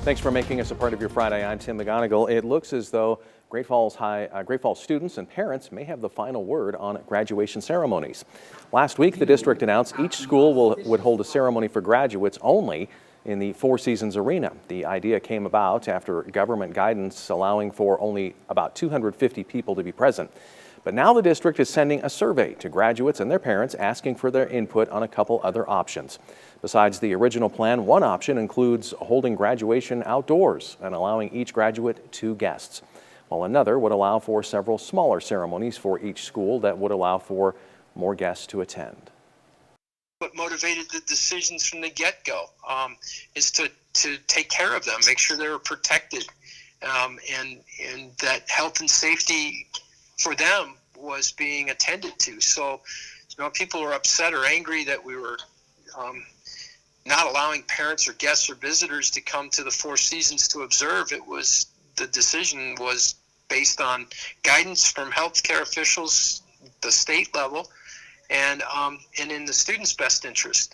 Thanks for making us a part of your Friday. I'm Tim McGonigal. It looks as though Great Falls students and parents may have the final word on graduation ceremonies. Last week, the district announced each school would hold a ceremony for graduates only in the Four Seasons Arena. The idea came about after government guidance allowing for only about 250 people to be present. But now the district is sending a survey to graduates and their parents asking for their input on a couple other options. Besides the original plan, one option includes holding graduation outdoors and allowing each graduate 2 guests, while another would allow for several smaller ceremonies for each school that would allow for more guests to attend. What motivated the decisions from the get-go is to take care of them, make sure they were protected, and that health and safety for them was being attended to. So, people were upset or angry that we were not allowing parents or guests or visitors to come to the Four Seasons to observe. The decision was based on guidance from healthcare officials, the state level, and in the students' best interest.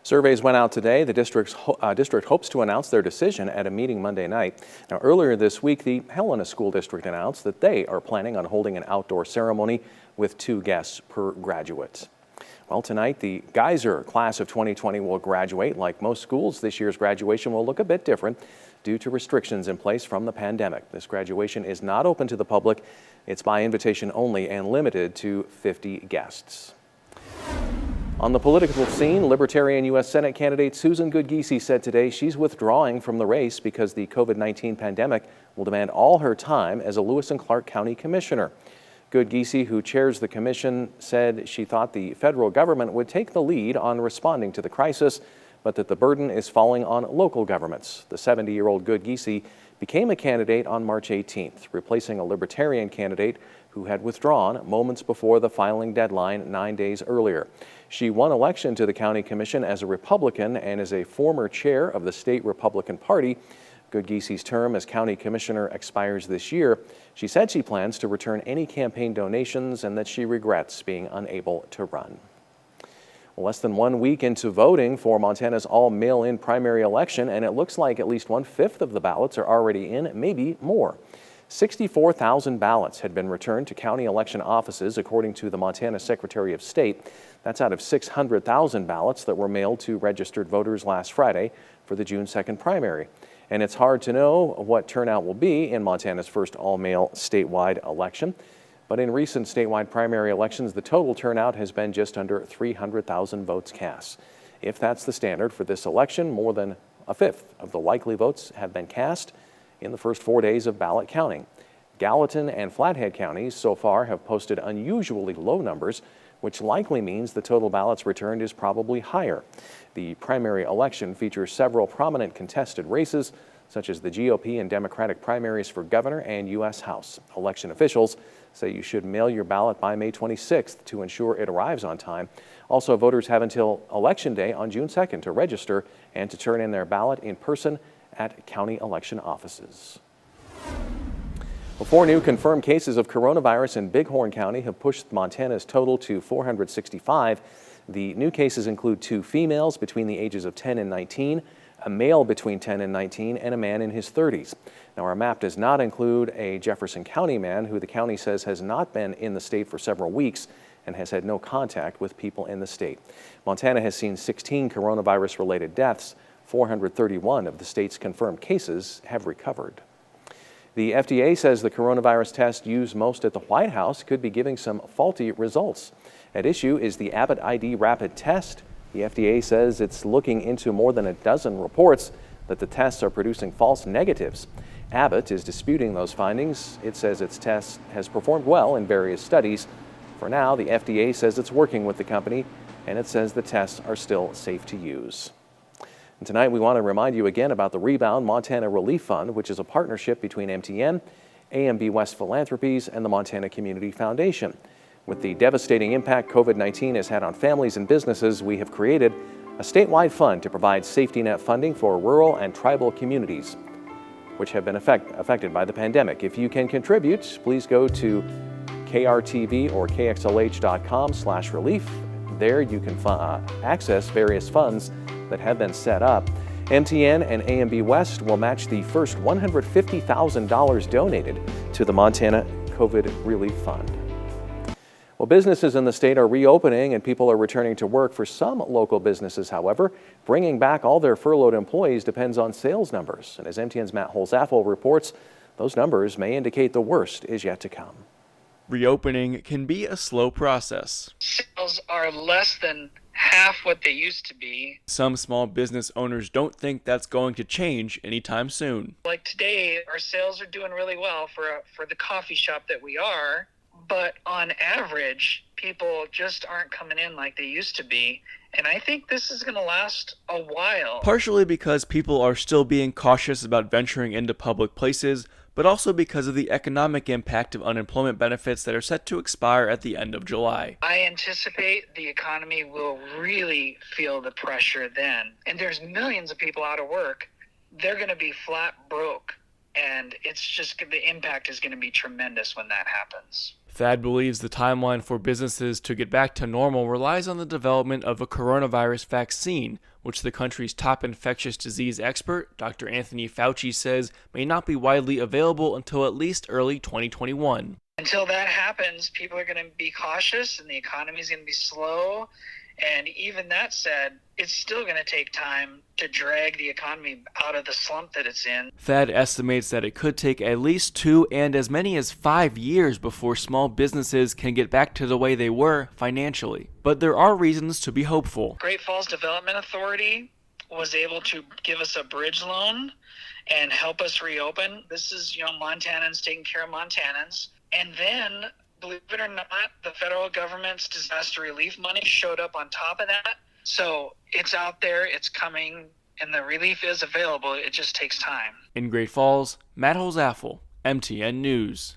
Surveys went out today. The district hopes to announce their decision at a meeting Monday night. Now, earlier this week, the Helena School District announced that they are planning on holding an outdoor ceremony with 2 guests per graduate. Well, tonight, the Geyser class of 2020 will graduate. Like most schools, this year's graduation will look a bit different due to restrictions in place from the pandemic. This graduation is not open to the public. It's by invitation only and limited to 50 guests. On the political scene, Libertarian U.S. Senate candidate Susan Goodgeesy said today she's withdrawing from the race because the COVID-19 pandemic will demand all her time as a Lewis and Clark County Commissioner. Goodgeesy, who chairs the commission, said she thought the federal government would take the lead on responding to the crisis, but that the burden is falling on local governments. The 70-year-old Goodgeesy became a candidate on March 18th, replacing a Libertarian candidate who had withdrawn moments before the filing deadline 9 days earlier. She won election to the county commission as a Republican and is a former chair of the state Republican Party. Goodgeesy's term as county commissioner expires this year. She said she plans to return any campaign donations and that she regrets being unable to run. Less than 1 week into voting for Montana's all-mail-in primary election, and it looks like at least 1/5 of the ballots are already in, maybe more. 64,000 ballots had been returned to county election offices, according to the Montana Secretary of State. That's out of 600,000 ballots that were mailed to registered voters last Friday for the June 2nd primary. And it's hard to know what turnout will be in Montana's first all-mail statewide election. But in recent statewide primary elections, the total turnout has been just under 300,000 votes cast. If that's the standard for this election, more than 1/5 of the likely votes have been cast in the first 4 days of ballot counting. Gallatin and Flathead counties so far have posted unusually low numbers, which likely means the total ballots returned is probably higher. The primary election features several prominent contested races, such as the GOP and Democratic primaries for governor and U.S. House. Election officials say you should mail your ballot by May 26th to ensure it arrives on time. Also, voters have until Election Day on June 2nd to register and to turn in their ballot in person at county election offices. Well, 4 new confirmed cases of coronavirus in Bighorn County have pushed Montana's total to 465. The new cases include 2 females between the ages of 10 and 19, a male between 10 and 19, and a man in his 30s. Now, our map does not include a Jefferson County man who the county says has not been in the state for several weeks and has had no contact with people in the state. Montana has seen 16 coronavirus-related deaths. 431 of the state's confirmed cases have recovered. The FDA says the coronavirus test used most at the White House could be giving some faulty results. At issue is the Abbott ID rapid test. The FDA says it's looking into more than a dozen reports that the tests are producing false negatives. Abbott is disputing those findings. It says its test has performed well in various studies. For now, the FDA says it's working with the company, and it says the tests are still safe to use. And tonight, we want to remind you again about the Rebound Montana Relief Fund, which is a partnership between MTN, AMB West Philanthropies, and the Montana Community Foundation. With the devastating impact COVID-19 has had on families and businesses, we have created a statewide fund to provide safety net funding for rural and tribal communities, which have been affected by the pandemic. If you can contribute, please go to KRTV or KXLH.com/relief. There you can access various funds that have been set up. MTN and AMB West will match the first $150,000 donated to the Montana COVID Relief Fund. Well, businesses in the state are reopening and people are returning to work. For some local businesses, however, bringing back all their furloughed employees depends on sales numbers. And as MTN's Matt Holzaffel reports, those numbers may indicate the worst is yet to come. Reopening can be a slow process. Sales are less than half what they used to be. Some small business owners don't think that's going to change anytime soon. Like today, our sales are doing really well for the coffee shop that we are. But on average, people just aren't coming in like they used to be. And I think this is going to last a while. Partially because people are still being cautious about venturing into public places, but also because of the economic impact of unemployment benefits that are set to expire at the end of July. I anticipate the economy will really feel the pressure then. And there's millions of people out of work. They're going to be flat broke. And it's just the impact is going to be tremendous when that happens. Thad believes the timeline for businesses to get back to normal relies on the development of a coronavirus vaccine, which the country's top infectious disease expert, Dr. Anthony Fauci, says may not be widely available until at least early 2021. Until that happens, people are going to be cautious and the economy is going to be slow. And even that said, it's still going to take time to drag the economy out of the slump that it's in. Thad estimates that it could take at least 2 and as many as 5 years before small businesses can get back to the way they were financially. But there are reasons to be hopeful. Great Falls Development Authority was able to give us a bridge loan and help us reopen. This is, Montanans taking care of Montanans. And then, believe it or not, the federal government's disaster relief money showed up on top of that. So it's out there, it's coming, and the relief is available. It just takes time. In Great Falls, Matt Holzaffel, MTN News.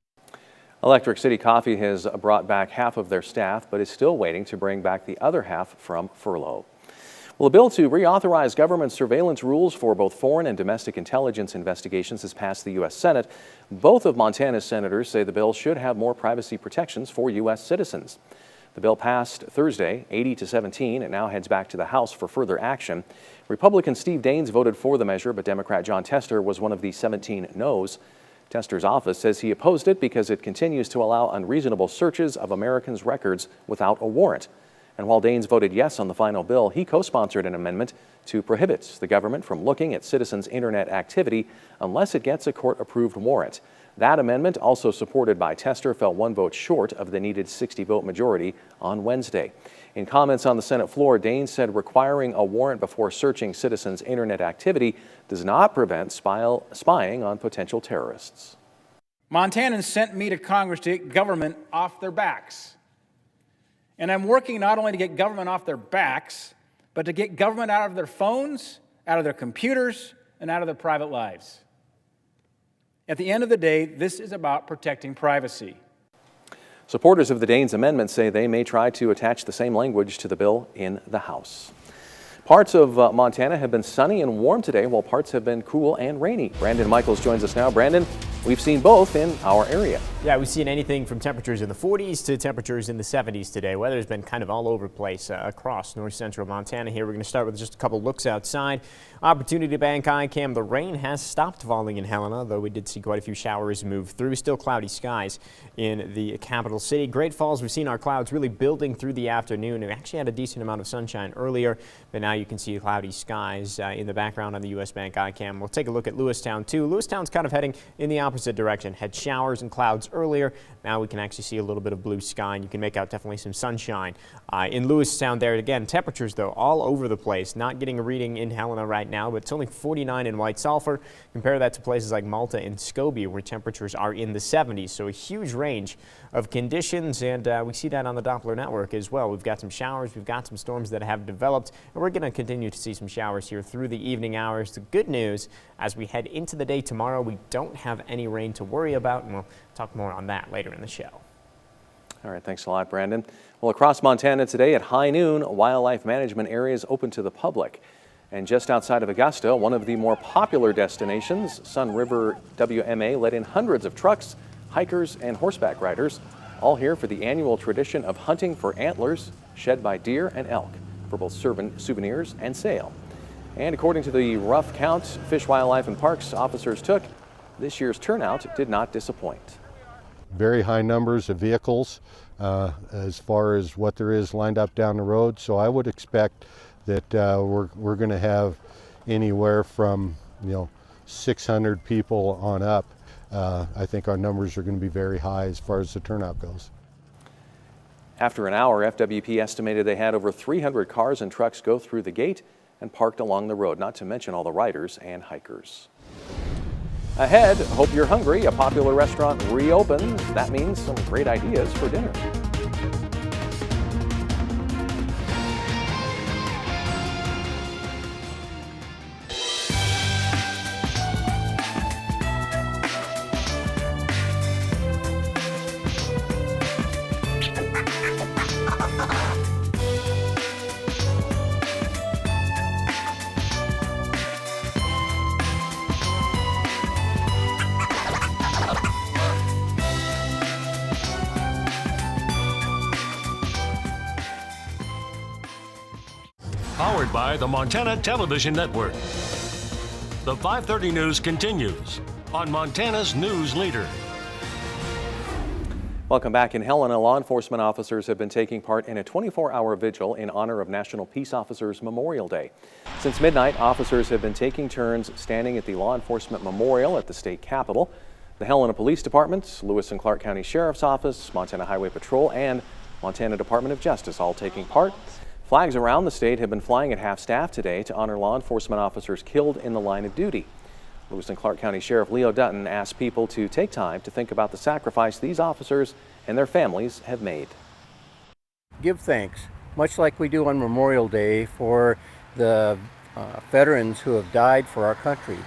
Electric City Coffee has brought back half of their staff, but is still waiting to bring back the other half from furlough. Well, a bill to reauthorize government surveillance rules for both foreign and domestic intelligence investigations has passed the U.S. Senate. Both of Montana's senators say the bill should have more privacy protections for U.S. citizens. The bill passed Thursday, 80-17. It now heads back to the House for further action. Republican Steve Daines voted for the measure, but Democrat John Tester was one of the 17 noes. Tester's office says he opposed it because it continues to allow unreasonable searches of Americans' records without a warrant. And while Daines voted yes on the final bill, he co-sponsored an amendment to prohibit the government from looking at citizens' internet activity unless it gets a court-approved warrant. That amendment, also supported by Tester, fell 1 vote short of the needed 60-vote majority on Wednesday. In comments on the Senate floor, Daines said requiring a warrant before searching citizens' internet activity does not prevent spying on potential terrorists. Montanans sent me to Congress to get government off their backs. And I'm working not only to get government off their backs, but to get government out of their phones, out of their computers, and out of their private lives. At the end of the day, this is about protecting privacy. Supporters of the Daines amendment say they may try to attach the same language to the bill in the House. Parts of Montana have been sunny and warm today, while parts have been cool and rainy. Brandon Michaels joins us now. Brandon, we've seen both in our area. Yeah, we've seen anything from temperatures in the 40s to temperatures in the 70s today. Weather's been kind of all over the place across north central Montana here. We're going to start with just a couple looks outside. Opportunity Bank ICAM. The rain has stopped falling in Helena, though we did see quite a few showers move through. Still cloudy skies in the capital city. Great Falls, we've seen our clouds really building through the afternoon. We actually had a decent amount of sunshine earlier, but now you can see cloudy skies in the background on the U.S. Bank ICAM. We'll take a look at Lewistown, too. Lewistown's kind of heading in the opposite direction. Had showers and clouds earlier. Now we can actually see a little bit of blue sky, and you can make out definitely some sunshine in Lewistown there. Again, temperatures, though, all over the place. Not getting a reading in Helena right now, but it's only 49 in White Sulphur. Compare that to places like Malta and Scobie, where temperatures are in the 70s. So a huge range of conditions, and we see that on the Doppler network as well. We've got some showers, we've got some storms that have developed, and we're going to continue to see some showers here through the evening hours. The good news, as we head into the day tomorrow, we don't have any rain to worry about, and we'll talk more on that later in the show. All right, thanks a lot, Brandon. Well, across Montana today at high noon, wildlife management areas open to the public. And just outside of Augusta, one of the more popular destinations, Sun River WMA let in hundreds of trucks, hikers, and horseback riders, all here for the annual tradition of hunting for antlers shed by deer and elk for both souvenirs and sale. And according to the rough count Fish, Wildlife and Parks officers took, this year's turnout did not disappoint. Very high numbers of vehicles as far as what there is lined up down the road. So I would expect that we're going to have anywhere from 600 people on up. I think our numbers are going to be very high as far as the turnout goes. After an hour, FWP estimated they had over 300 cars and trucks go through the gate and parked along the road, not to mention all the riders and hikers. Ahead, hope you're hungry. A popular restaurant reopens. That means some great ideas for dinner. Powered by the Montana Television Network. The 5:30 news continues on Montana's news leader. Welcome back. In Helena, law enforcement officers have been taking part in a 24-hour vigil in honor of National Peace Officers Memorial Day. Since midnight, officers have been taking turns standing at the Law Enforcement Memorial at the state capitol. The Helena Police Department, Lewis and Clark County Sheriff's Office, Montana Highway Patrol, and Montana Department of Justice all taking part. Flags around the state have been flying at half-staff today to honor law enforcement officers killed in the line of duty. Lewis and Clark County Sheriff Leo Dutton asked people to take time to think about the sacrifice these officers and their families have made. Give thanks, much like we do on Memorial Day, for the veterans who have died for our country.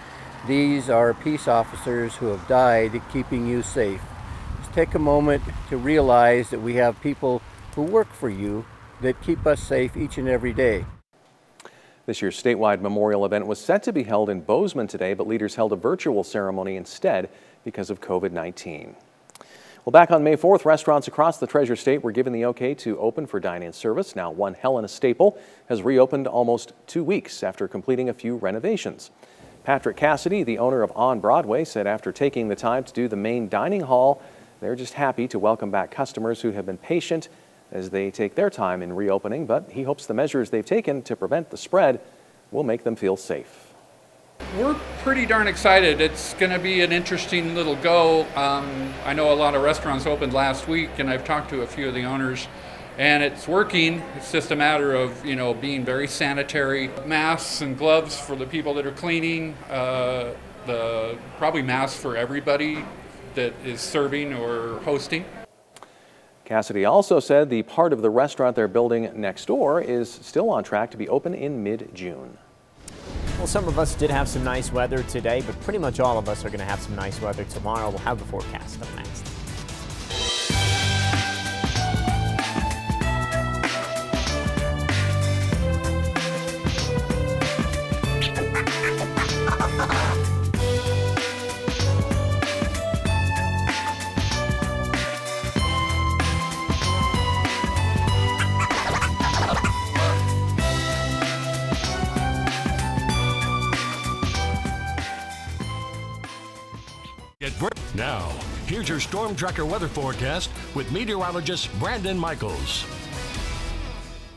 These are peace officers who have died keeping you safe. Just take a moment to realize that we have people who work for you that keep us safe each and every day. This year's statewide memorial event was set to be held in Bozeman today, but leaders held a virtual ceremony instead because of COVID-19. Well, back on May 4th, restaurants across the Treasure State were given the okay to open for dine-in service. Now, one Helena staple has reopened almost 2 weeks after completing a few renovations. Patrick Cassidy, the owner of On Broadway, said after taking the time to do the main dining hall, they're just happy to welcome back customers who have been patient as they take their time in reopening, but he hopes the measures they've taken to prevent the spread will make them feel safe. We're pretty darn excited. It's going to be an interesting little go. I know a lot of restaurants opened last week, and I've talked to a few of the owners, and it's working. It's just a matter of, being very sanitary. Masks and gloves for the people that are cleaning, probably masks for everybody that is serving or hosting. Cassidy also said the part of the restaurant they're building next door is still on track to be open in mid-June. Well, some of us did have some nice weather today, but pretty much all of us are going to have some nice weather tomorrow. We'll have the forecast up next. Now, here's your Storm Tracker weather forecast with meteorologist Brandon Michaels.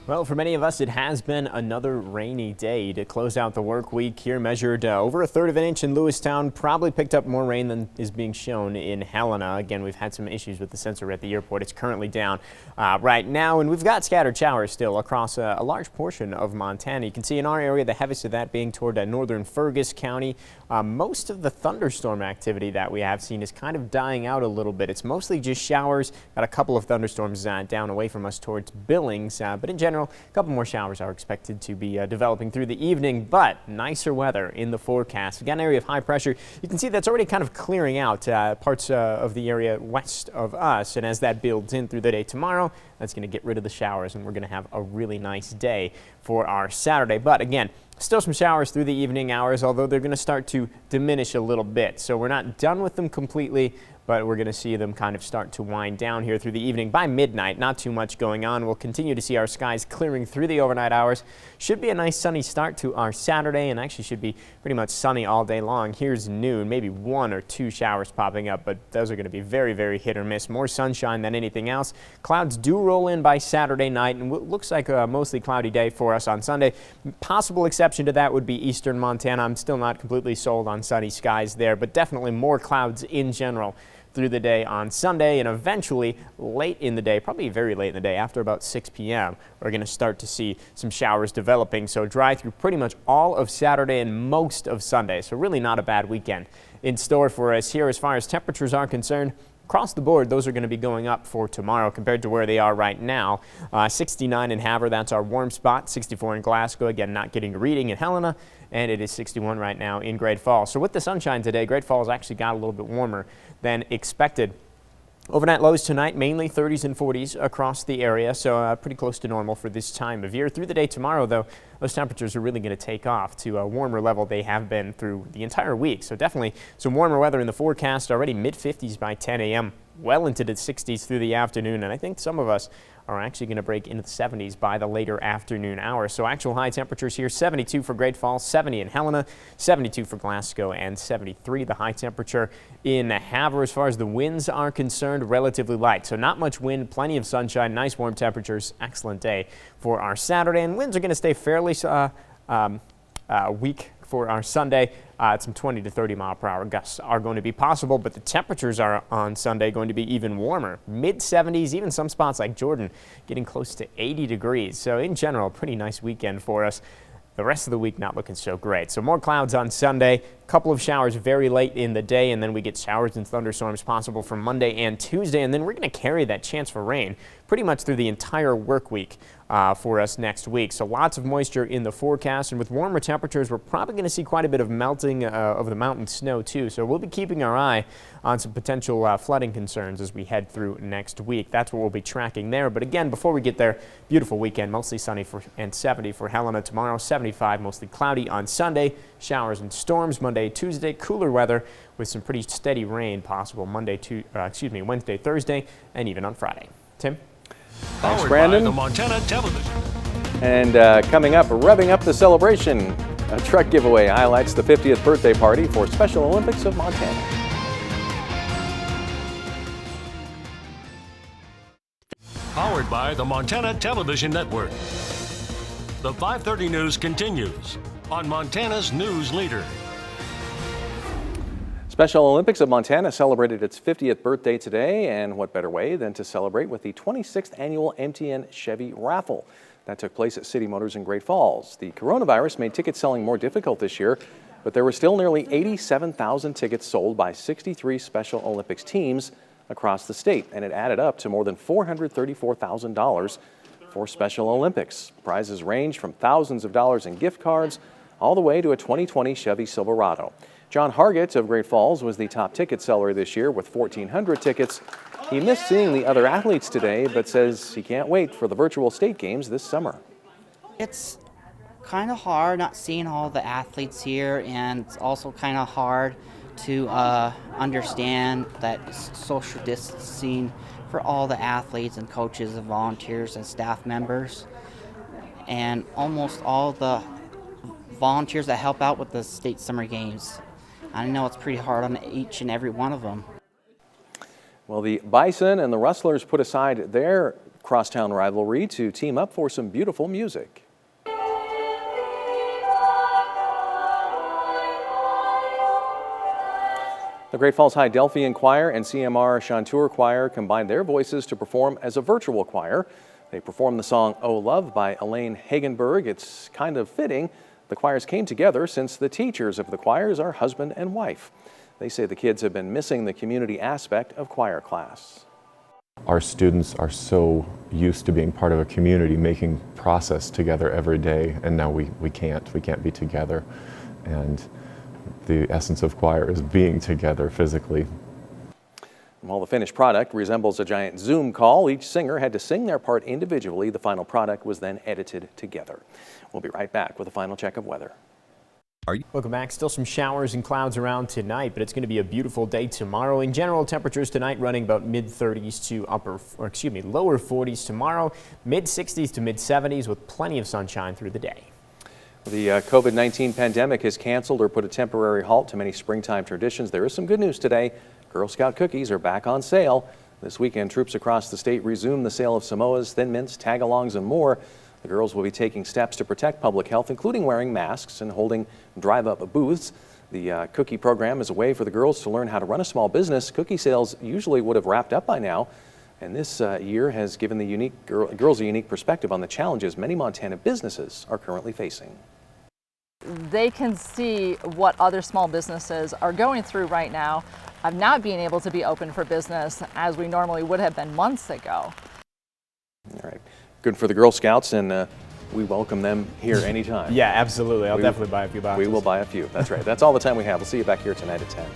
Well, for many of us, it has been another rainy day to close out the work week here. Measured over 1/3 of an inch in Lewistown. Probably picked up more rain than is being shown in Helena. Again, we've had some issues with the sensor at the airport. It's currently down right now, and we've got scattered showers still across a large portion of Montana. You can see in our area the heaviest of that being toward northern Fergus County. Most of the thunderstorm activity that we have seen is kind of dying out a little bit. It's mostly just showers. Got a couple of thunderstorms down away from us towards Billings, but in general, a couple more showers are expected to be developing through the evening, but nicer weather in the forecast. We've got an area of high pressure. You can see that's already kind of clearing out parts of the area west of us, and as that builds in through the day tomorrow, that's going to get rid of the showers, and we're going to have a really nice day. for our Saturday. But again, still some showers through the evening hours, although they're going to start to diminish a little bit. So we're not done with them completely, but we're going to see them kind of start to wind down here through the evening. By midnight, not too much going on. We'll continue to see our skies clearing through the overnight hours. Should be a nice sunny start to our Saturday, and actually should be pretty much sunny all day long. Here's noon, maybe 1 or 2 showers popping up, but those are going to be very, very hit or miss. More sunshine than anything else. Clouds do roll in by Saturday night, and it looks like a mostly cloudy day for us on Sunday. Possible exception to that would be eastern Montana. I'm still not completely sold on sunny skies there, but definitely more clouds in general through the day on Sunday, and eventually late in the day, probably very late in the day, after about 6 p.m., we're going to start to see some showers developing. So dry through pretty much all of Saturday and most of Sunday. So really not a bad weekend in store for us here as far as temperatures are concerned. Across the board, those are going to be going up for tomorrow compared to where they are right now. 69 in Havre, that's our warm spot. 64 in Glasgow, again, not getting a reading in Helena. And it is 61 right now in Great Falls. So with the sunshine today, Great Falls actually got a little bit warmer than expected. Overnight lows tonight, mainly 30s and 40s across the area, so pretty close to normal for this time of year. Through the day tomorrow, though, those temperatures are really going to take off to a warmer level they have been through the entire week. So definitely some warmer weather in the forecast, already mid-50s by 10 a.m., well into the 60s through the afternoon, and I think some of us are actually going to break into the 70s by the later afternoon hours. So actual high temperatures here, 72 for Great Falls, 70 in Helena, 72 for Glasgow, and 73 the high temperature in Havre. As far as the winds are concerned, relatively light. So not much wind, plenty of sunshine, nice warm temperatures, excellent day for our Saturday. And winds are going to stay fairly weak for our Sunday. Some 20 to 30 mile per hour gusts are going to be possible, but the temperatures are on Sunday going to be even warmer. Mid-70s, even some spots like Jordan getting close to 80 degrees. So in general, a pretty nice weekend for us. The rest of the week not looking so great. So more clouds on Sunday, a couple of showers very late in the day, and then we get showers and thunderstorms possible for Monday and Tuesday, and then we're going to carry that chance for rain pretty much through the entire work week for us next week. So lots of moisture in the forecast, and with warmer temperatures, we're probably going to see quite a bit of melting of the mountain snow too. So we'll be keeping our eye on some potential flooding concerns as we head through next week. That's what we'll be tracking there. But again, before we get there, beautiful weekend, mostly sunny and 70 for Helena tomorrow, 75, mostly cloudy on Sunday, showers and storms Monday, Tuesday, cooler weather with some pretty steady rain possible Wednesday, Thursday, and even on Friday. Tim? Thanks, Brandon. By the Montana Television. And coming up, revving up the celebration, a truck giveaway highlights the 50th birthday party for Special Olympics of Montana. Powered by the Montana Television Network. The 530 News continues on Montana's news leader. Special Olympics of Montana celebrated its 50th birthday today, and what better way than to celebrate with the 26th annual MTN Chevy raffle. That took place at City Motors in Great Falls. The coronavirus made ticket selling more difficult this year, but there were still nearly 87,000 tickets sold by 63 Special Olympics teams across the state, and it added up to more than $434,000 for Special Olympics. Prizes range from thousands of dollars in gift cards all the way to a 2020 Chevy Silverado. John Hargett of Great Falls was the top ticket seller this year with 1,400 tickets. He missed seeing the other athletes today, but says he can't wait for the virtual state games this summer. It's kind of hard not seeing all the athletes here, and it's also kind of hard to understand that social distancing for all the athletes and coaches and volunteers and staff members, and almost all the volunteers that help out with the state summer games. I know it's pretty hard on each and every one of them. Well, the Bison and the Rustlers put aside their crosstown rivalry to team up for some beautiful music. The Great Falls High Delphian Choir and CMR Chanteur Choir combined their voices to perform as a virtual choir. They performed the song "Oh Love" by Elaine Hagenberg. It's kind of fitting the choirs came together since the teachers of the choirs are husband and wife. They say the kids have been missing the community aspect of choir class. Our students are so used to being part of a community, making process together every day, and now we can't be together. And the essence of choir is being together physically. While the finished product resembles a giant Zoom call, each singer had to sing their part individually. The final product was then edited together. We'll be right back with a final check of weather. Welcome back. Still some showers and clouds around tonight, but it's going to be a beautiful day tomorrow. In general, temperatures tonight running about mid-30s to lower 40s tomorrow, mid-60s to mid-70s with plenty of sunshine through the day. The COVID-19 pandemic has canceled or put a temporary halt to many springtime traditions. There is some good news today. Girl Scout cookies are back on sale. This weekend, troops across the state resume the sale of Samoas, Thin Mints, Tagalongs, and more. The girls will be taking steps to protect public health, including wearing masks and holding drive-up booths. The cookie program is a way for the girls to learn how to run a small business. Cookie sales usually would have wrapped up by now, and this year has given the girls a unique perspective on the challenges many Montana businesses are currently facing. They can see what other small businesses are going through right now of not being able to be open for business as we normally would have been months ago. All right. Good for the Girl Scouts, and we welcome them here anytime. Yeah, absolutely. I'll definitely buy a few boxes. We will buy a few. That's right. That's all the time we have. We'll see you back here tonight at 10.